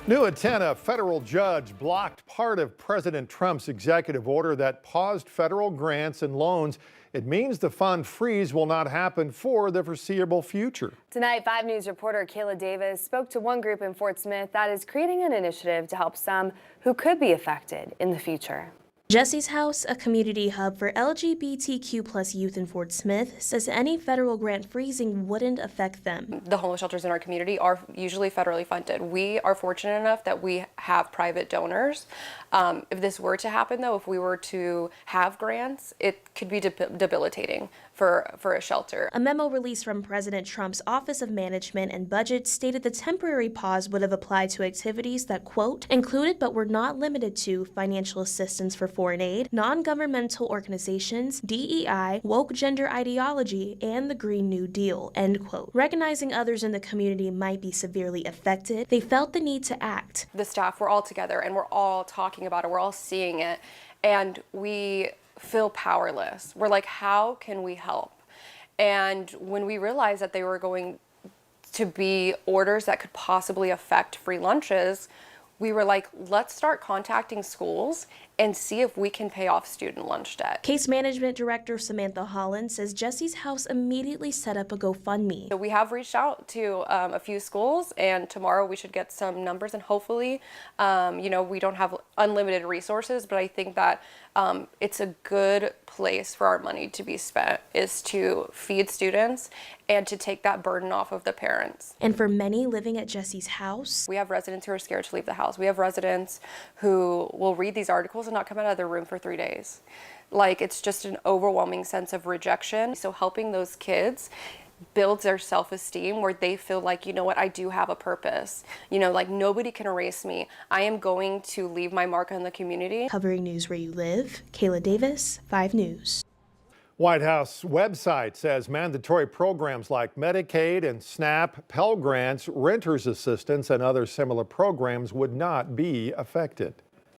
New at 10, a federal judge blocked part of President Trump's executive order that paused federal grants and loans. It means the fund freeze will not happen for the foreseeable future. Tonight, 5 News reporter Kayla Davis spoke to one group in Fort Smith that is creating an initiative to help some who could be affected in the future. Jessi's House, a community hub for LGBTQ+ youth in Fort Smith, says any federal grant freezing wouldn't affect them. The homeless shelters in our community are usually federally funded. We are fortunate enough that we have private donors. If this were to happen, though, if we were to have grants, it could be debilitating for a shelter. A memo released from President Trump's Office of Management and Budget stated the temporary pause would have applied to activities that, quote, included but were not limited to financial assistance for foreign aid, non-governmental organizations, DEI, woke gender ideology, and the Green New Deal, end quote. Recognizing others in the community might be severely affected, they felt the need to act. The staff, we're all together and we're all talking about it, we're all seeing it, and we feel powerless. We're like, how can we help? And when we realized that they were going to be orders that could possibly affect free lunches, we were like, let's start contacting schools and see if we can pay off student lunch debt. Case Management Director Samantha Holland says Jessi's House immediately set up a GoFundMe. So we have reached out to a few schools, and tomorrow we should get some numbers, and hopefully, we don't have unlimited resources, but I think that it's a good place for our money to be spent, is to feed students and to take that burden off of the parents. And for many living at Jessi's House, we have residents who are scared to leave the house. We have residents who will read these articles and not come out of their room for 3 days. Like, it's just an overwhelming sense of rejection. So helping those kids builds their self-esteem, where they feel like, you know what, I do have a purpose. Like, nobody can erase me. I am going to leave my mark on the community. Covering news where you live, Kayla Davis, 5 News. White House website says mandatory programs like Medicaid and SNAP, Pell Grants, renters assistance, and other similar programs would not be affected.